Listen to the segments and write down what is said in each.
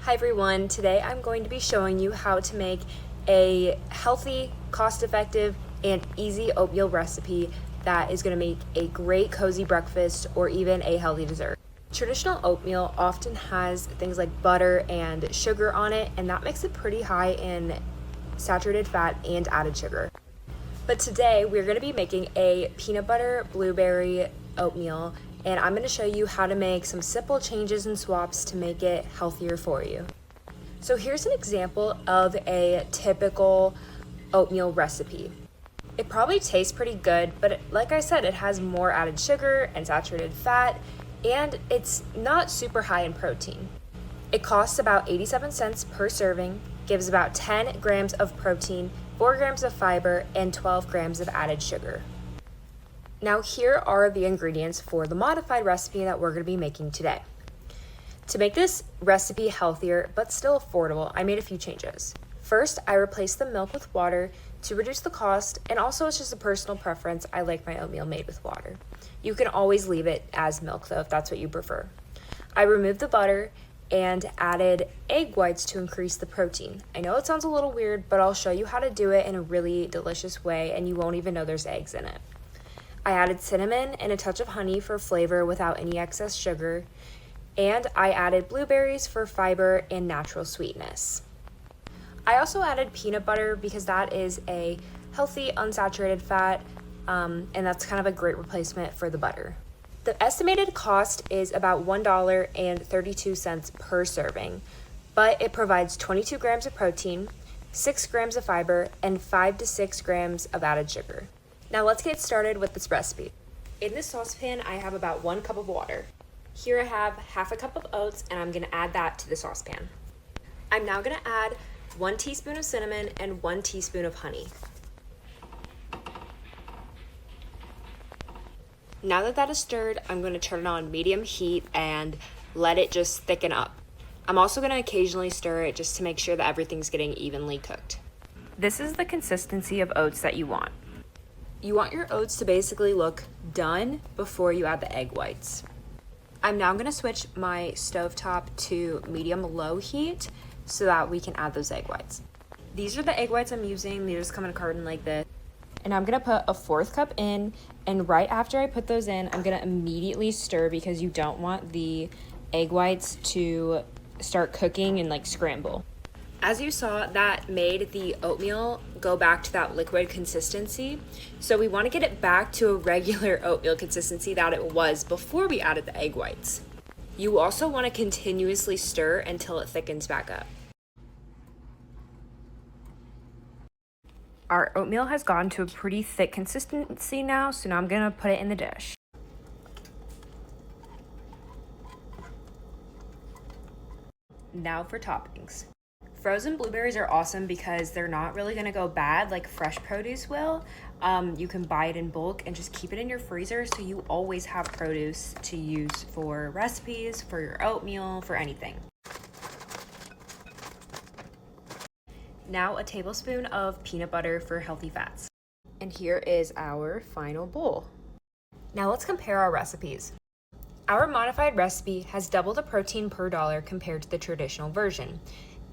Hi everyone, today I'm going to be showing you how to make a healthy, cost-effective, and easy oatmeal recipe that is going to make a great cozy breakfast or even a healthy dessert. Traditional oatmeal often has things like butter and sugar on it, and that makes it pretty high in saturated fat and added sugar. But today we're going to be making a peanut butter blueberry oatmeal, and I'm going to show you how to make some simple changes and swaps to make it healthier for you. So here's an example of a typical oatmeal recipe. It probably tastes pretty good, but like I said, it has more added sugar and saturated fat, and it's not super high in protein. It costs about 87 cents per serving, gives about 10 grams of protein, 4 grams of fiber, and 12 grams of added sugar. Now here are the ingredients for the modified recipe that we're going to be making today. To make this recipe healthier but still affordable, I made a few changes. First, I replaced the milk with water to reduce the cost, and also it's just a personal preference. I like my oatmeal made with water. You can always leave it as milk though if that's what you prefer. I removed the butter and added egg whites to increase the protein. I know it sounds a little weird, but I'll show you how to do it in a really delicious way and you won't even know there's eggs in it. I added cinnamon and a touch of honey for flavor without any excess sugar, and I added blueberries for fiber and natural sweetness. I also added peanut butter because that is a healthy unsaturated fat, and that's kind of a great replacement for the butter. The estimated cost is about $1.32 per serving, but it provides 22 grams of protein, 6 grams of fiber, and 5 to 6 grams of added sugar. Now let's get started with this recipe. In this saucepan, I have about 1 cup of water. Here I have half a cup of oats, and I'm gonna add that to the saucepan. I'm now gonna add 1 teaspoon of cinnamon and 1 teaspoon of honey. Now that that is stirred, I'm going to turn it on medium heat and let it just thicken up. I'm also going to occasionally stir it just to make sure that everything's getting evenly cooked. This is the consistency of oats that you want. You want your oats to basically look done before you add the egg whites. I'm now going to switch my stovetop to medium-low heat so that we can add those egg whites. These are the egg whites I'm using. They just come in a carton like this. And I'm gonna put a 1/4 cup in, and right after I put those in, I'm gonna immediately stir because you don't want the egg whites to start cooking and like scramble. As you saw, that made the oatmeal go back to that liquid consistency. So we wanna get it back to a regular oatmeal consistency that it was before we added the egg whites. You also wanna continuously stir until it thickens back up. Our oatmeal has gotten to a pretty thick consistency now, so now I'm gonna put it in the dish. Now for toppings. Frozen blueberries are awesome because they're not really gonna go bad like fresh produce will. You can buy it in bulk and just keep it in your freezer so you always have produce to use for recipes, for your oatmeal, for anything. Now a tablespoon of peanut butter for healthy fats. And here is our final bowl. Now let's compare our recipes. Our modified recipe has double the protein per dollar compared to the traditional version.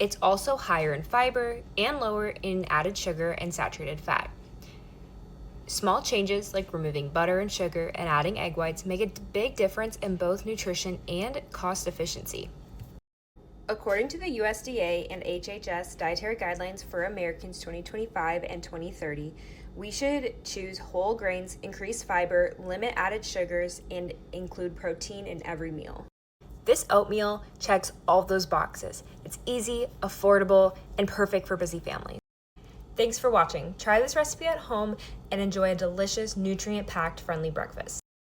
It's also higher in fiber and lower in added sugar and saturated fat. Small changes like removing butter and sugar and adding egg whites make a big difference in both nutrition and cost efficiency. According to the USDA and HHS dietary guidelines for Americans 2025 and 2030, we should choose whole grains, increase fiber, limit added sugars, and include protein in every meal. This oatmeal checks all of those boxes. It's easy, affordable, and perfect for busy families. Thanks for watching. Try this recipe at home and enjoy a delicious, nutrient-packed, friendly breakfast.